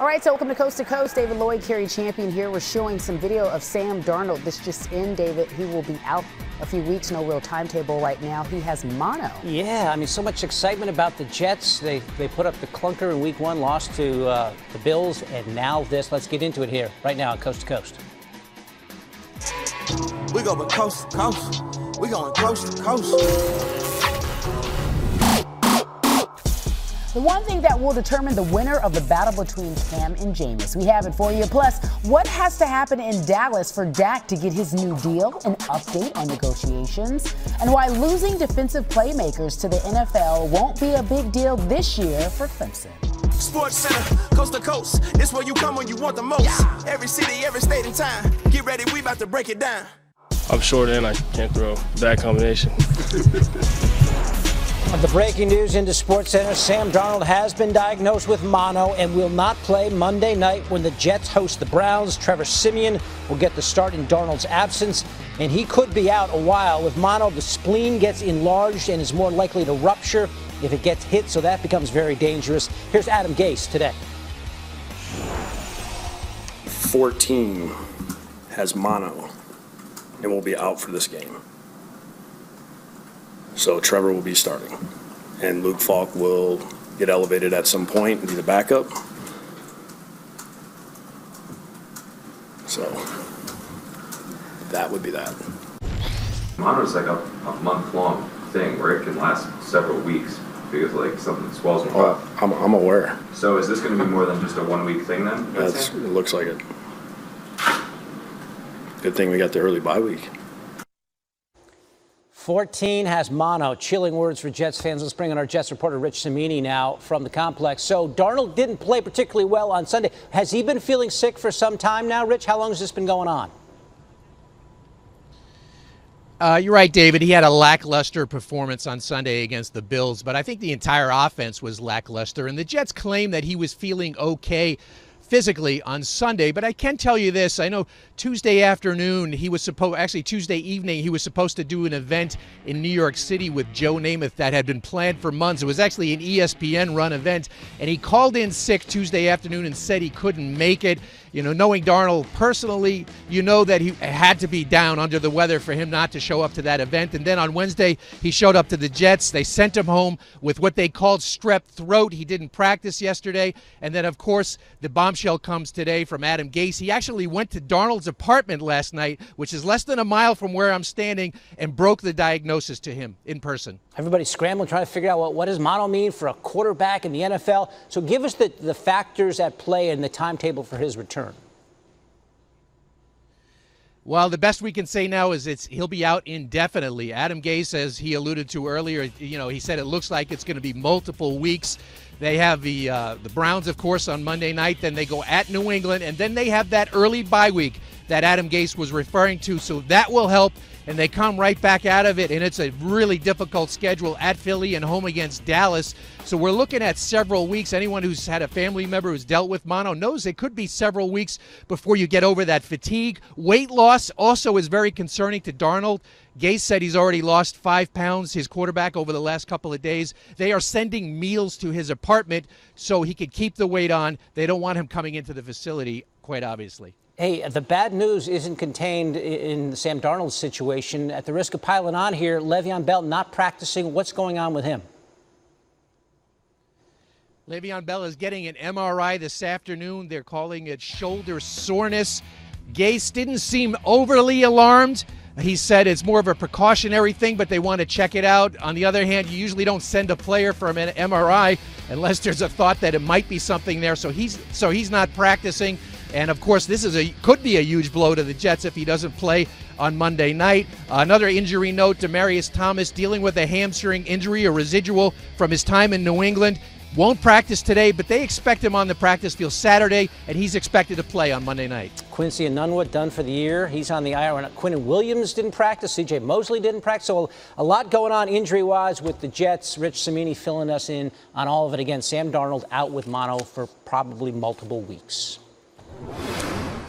All right, so welcome to Coast. David Lloyd, Kerry Champion here. We're showing some video of Sam Darnold. This just in, David. He will be out a few weeks. No real timetable right now. He has mono. Yeah, I mean, so much excitement about the Jets. They put up the clunker in week 1, lost to the Bills, and now this. Let's get into it here right now on Coast to Coast. We going coast to coast. We going coast to coast. The one thing that will determine the winner of the battle between Cam and Jameis. We have it for you. Plus, what has to happen in Dallas for Dak to get his new deal? An update on negotiations. And why losing defensive playmakers to the NFL won't be a big deal this year for Clemson. Sports Center, coast to coast. It's where you come when you want the most. Yeah. Every city, every state and time. Get ready, we about to break it down. I'm short and I can't throw. Bad combination. The breaking news into SportsCenter, Sam Darnold has been diagnosed with mono and will not play Monday night when the Jets host the Browns. Trevor Siemian will get the start in Darnold's absence, and he could be out a while. With mono, the spleen gets enlarged and is more likely to rupture if it gets hit, so that becomes very dangerous. Here's Adam Gase today. 14 has mono and will be out for this game. So Trevor will be starting, and Luke Falk will get elevated at some point and be the backup. So that would be that. Mono is like a month-long thing where it can last several weeks because like something swells in the Oh, I'm aware. So is this going to be more than just a 1 week thing then? It looks like it. Good thing we got the early bye week. 14 has mono. Chilling words for Jets fans. Let's bring in our Jets reporter, Rich Cimini, now from the complex. So Darnold didn't play particularly well on Sunday. Has he been feeling sick for some time now, Rich? How long has this been going on? You're right, David. He had a lackluster performance on Sunday against the Bills, but I think the entire offense was lackluster. And the Jets claim that he was feeling okay physically on Sunday, but I can tell you this. I know Tuesday evening, he was supposed to do an event in New York City with Joe Namath that had been planned for months. It was actually an ESPN run event, and he called in sick Tuesday afternoon and said he couldn't make it. You know, knowing Darnold personally, you know that he had to be down under the weather for him not to show up to that event. And then on Wednesday, he showed up to the Jets. They sent him home with what they called strep throat. He didn't practice yesterday. And then, of course, the bombshell comes today from Adam Gase. He actually went to Darnold's apartment last night, which is less than a mile from where I'm standing, and broke the diagnosis to him in person. Everybody's scrambling, trying to figure out what does mono mean for a quarterback in the NFL. So give us the factors at play and the timetable for his return. Well, the best we can say now is he'll be out indefinitely. Adam Gase, as he alluded to earlier, he said it looks like it's going to be multiple weeks. They have the Browns, of course, on Monday night. Then they go at New England, and then they have that early bye week that Adam Gase was referring to. So that will help, and they come right back out of it, and it's a really difficult schedule at Philly and home against Dallas. So we're looking at several weeks. Anyone who's had a family member who's dealt with mono knows it could be several weeks before you get over that fatigue. Weight loss also is very concerning to Darnold. Gase said he's already lost 5 pounds, his quarterback, over the last couple of days. They are sending meals to his apartment so he could keep the weight on. They don't want him coming into the facility, quite obviously. Hey, the bad news isn't contained in Sam Darnold's situation. At the risk of piling on here, Le'Veon Bell not practicing. What's going on with him? Le'Veon Bell is getting an MRI this afternoon. They're calling it shoulder soreness. Gase didn't seem overly alarmed. He said it's more of a precautionary thing, but they want to check it out. On the other hand, you usually don't send a player for an MRI unless there's a thought that it might be something there. So he's not practicing. And, of course, this could be a huge blow to the Jets if he doesn't play on Monday night. Another injury note, Demaryius Thomas dealing with a hamstring injury, a residual from his time in New England. Won't practice today, but they expect him on the practice field Saturday, and he's expected to play on Monday night. Quincy Enunwa done for the year. He's on the IR. Quinnen Williams didn't practice. C.J. Mosley didn't practice. So a lot going on injury-wise with the Jets. Rich Cimini filling us in on all of it. Again, Sam Darnold out with mono for probably multiple weeks.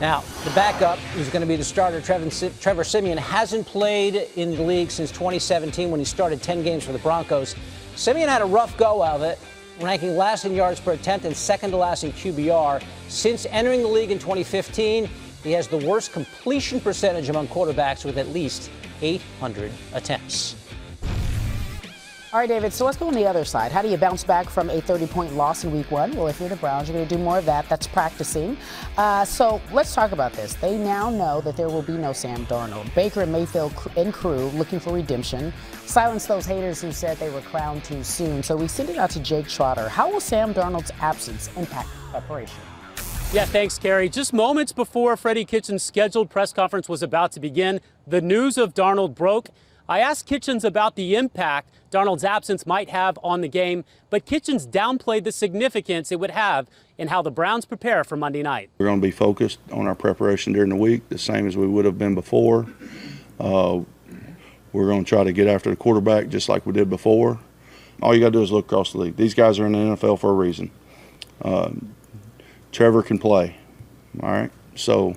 Now, the backup is going to be the starter. Trevor Siemian hasn't played in the league since 2017 when he started 10 games for the Broncos. Siemian had a rough go of it. ranking last in yards per attempt and second to last in QBR. Since entering the league in 2015, he has the worst completion percentage among quarterbacks with at least 800 attempts. All right, David, so let's go on the other side. How do you bounce back from a 30-point loss in week one? Well, if you're the Browns, you're going to do more of that. That's practicing. So let's talk about this. They now know that there will be no Sam Darnold. Baker and Mayfield and crew looking for redemption. Silence those haters who said they were crowned too soon. So we send it out to Jake Trotter. How will Sam Darnold's absence impact preparation? Yeah, thanks, Kerry. Just moments before Freddie Kitchens' scheduled press conference was about to begin, the news of Darnold broke. I asked Kitchens about the impact Darnold's absence might have on the game, but Kitchens downplayed the significance it would have in how the Browns prepare for Monday night. We're going to be focused on our preparation during the week, the same as we would have been before. We're going to try to get after the quarterback just like we did before. All you got to do is look across the league. These guys are in the NFL for a reason. Trevor can play, all right? So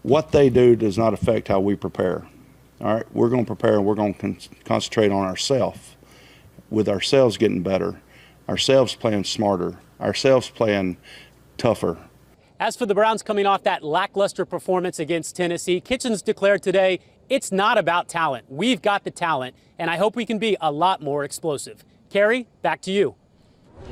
what they do does not affect how we prepare. All right, we're going to prepare and we're going to concentrate on ourselves, with ourselves getting better, ourselves playing smarter, ourselves playing tougher. As for the Browns coming off that lackluster performance against Tennessee, Kitchens declared today, it's not about talent. We've got the talent, and I hope we can be a lot more explosive. Kerry, back to you.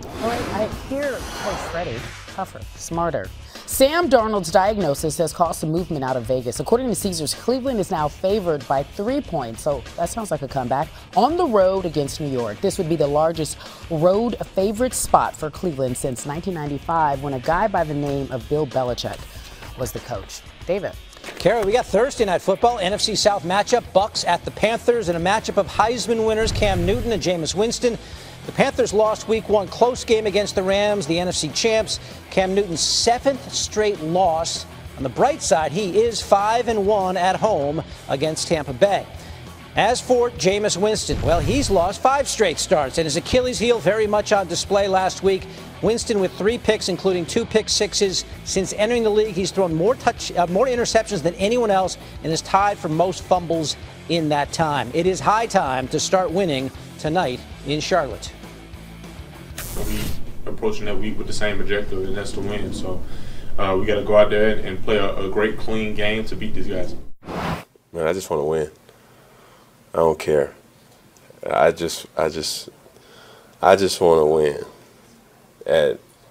All right, I hear Coach Freddie, tougher, smarter. Sam Darnold's diagnosis has caused some movement out of Vegas. According to Caesars, Cleveland is now favored by 3 points, so that sounds like a comeback, on the road against New York. This would be the largest road favorite spot for Cleveland since 1995, when a guy by the name of Bill Belichick was the coach. David. Carrie, we got Thursday Night Football, NFC South matchup, Bucs at the Panthers, and a matchup of Heisman winners Cam Newton and Jameis Winston. The Panthers lost week one close game against the Rams, the NFC champs. Cam Newton's 7th straight loss. On the bright side, he is 5-1 at home against Tampa Bay. As for Jameis Winston, well, he's lost 5 straight starts, and his Achilles heel very much on display last week. Winston with 3 picks, including 2 pick sixes. Since entering the league, he's thrown more interceptions than anyone else and is tied for most fumbles in that time. It is high time to start winning tonight in Charlotte. We approaching that week with the same objective, and that's to win. So we got to go out there and play a great, clean game to beat these guys. Man, I just want to win. I don't care. I just want to win.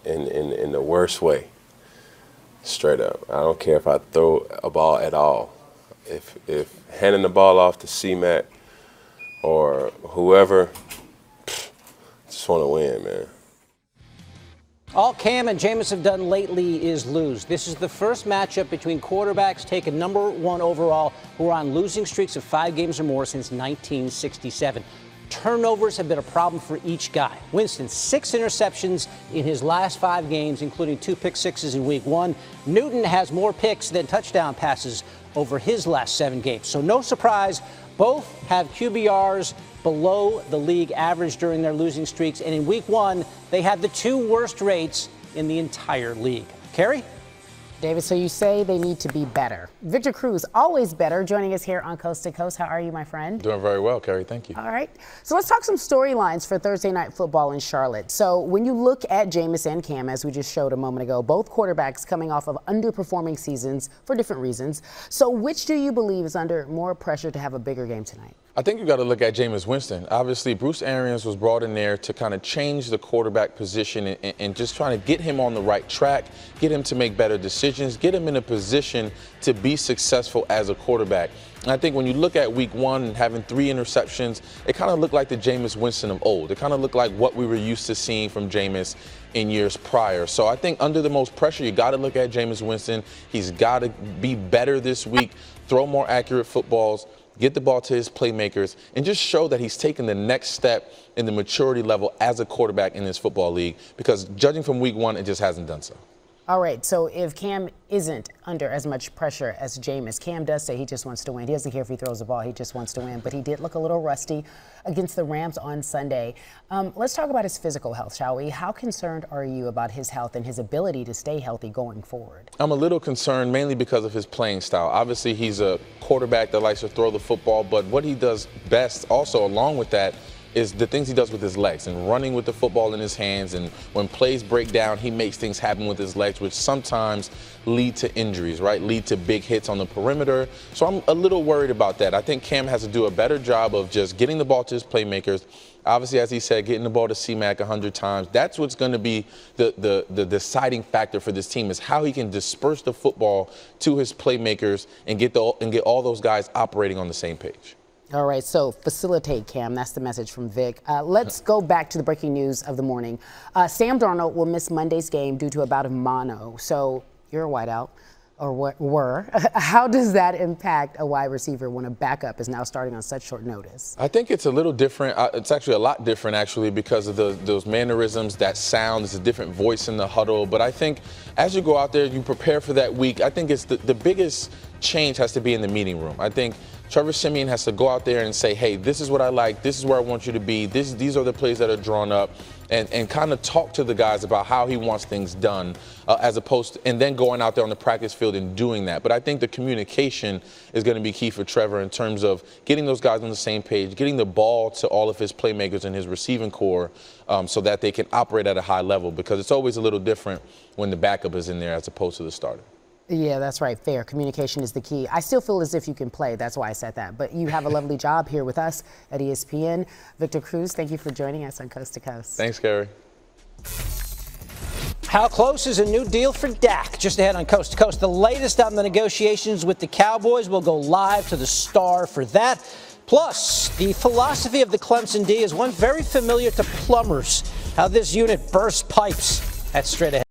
In the worst way. Straight up. I don't care if I throw a ball at all. If handing the ball off to C-Mac or whoever, just want to win, man. All Cam and Jameis have done lately is lose. This is the first matchup between quarterbacks taken #1 overall who are on losing streaks of 5 games or more since 1967. Turnovers have been a problem for each guy. Winston, 6 interceptions in his last 5 games, including 2 pick sixes in week 1. Newton has more picks than touchdown passes over his last 7 games. So no surprise, both have QBRs below the league average during their losing streaks. And in week 1, they had the 2 worst rates in the entire league. Kerry? David, so you say they need to be better. Victor Cruz, always better, joining us here on Coast to Coast. How are you, my friend? Doing very well, Kerry. Thank you. All right. So let's talk some storylines for Thursday Night Football in Charlotte. So when you look at Jameis and Cam, as we just showed a moment ago, both quarterbacks coming off of underperforming seasons for different reasons. So which do you believe is under more pressure to have a bigger game tonight? I think you got to look at Jameis Winston. Obviously, Bruce Arians was brought in there to kind of change the quarterback position and just trying to get him on the right track, get him to make better decisions, get him in a position to be successful as a quarterback. And I think when you look at week 1 and having 3 interceptions, it kind of looked like the Jameis Winston of old. It kind of looked like what we were used to seeing from Jameis in years prior. So I think under the most pressure, you got to look at Jameis Winston. He's got to be better this week, throw more accurate footballs, get the ball to his playmakers, and just show that he's taken the next step in the maturity level as a quarterback in this football league, because judging from week 1, it just hasn't done so. All right, so if Cam isn't under as much pressure as Jameis, Cam does say he just wants to win. He doesn't care if he throws the ball, he just wants to win. But he did look a little rusty against the Rams on Sunday. Let's talk about his physical health, shall we? How concerned are you about his health and his ability to stay healthy going forward? I'm a little concerned mainly because of his playing style. Obviously, he's a quarterback that likes to throw the football, but what he does best also along with that is the things he does with his legs and running with the football in his hands. And when plays break down, he makes things happen with his legs, which sometimes lead to injuries, right? Lead to big hits on the perimeter. So I'm a little worried about that. I think Cam has to do a better job of just getting the ball to his playmakers. Obviously, as he said, getting the ball to C-Mac 100 times. That's what's going to be the deciding factor for this team, is how he can disperse the football to his playmakers and get all those guys operating on the same page. All right, so facilitate, Cam. That's the message from Vic. Let's go back to the breaking news of the morning. Sam Darnold will miss Monday's game due to a bout of mono. So you're a wideout, or were. How does that impact a wide receiver when a backup is now starting on such short notice? I think it's a little different. It's actually a lot different, actually, because of those mannerisms, that sound. It's a different voice in the huddle. But I think as you go out there, you prepare for that week. I think it's the biggest change has to be in the meeting room. I think Trevor Siemian has to go out there and say, hey, this is what I like. This is where I want you to be. These are the plays that are drawn up. And kind of talk to the guys about how he wants things done, as opposed to, and then going out there on the practice field and doing that. But I think the communication is going to be key for Trevor in terms of getting those guys on the same page, getting the ball to all of his playmakers and his receiving core, so that they can operate at a high level, because it's always a little different when the backup is in there as opposed to the starter. Yeah, that's right. Fair. Communication is the key. I still feel as if you can play. That's why I said that. But you have a lovely job here with us at ESPN. Victor Cruz, thank you for joining us on Coast to Coast. Thanks, Gary. How close is a new deal for Dak? Just ahead on Coast to Coast. The latest on the negotiations with the Cowboys. Will go live to the Star for that. Plus, the philosophy of the Clemson D is one very familiar to plumbers. How this unit bursts pipes. That's straight ahead.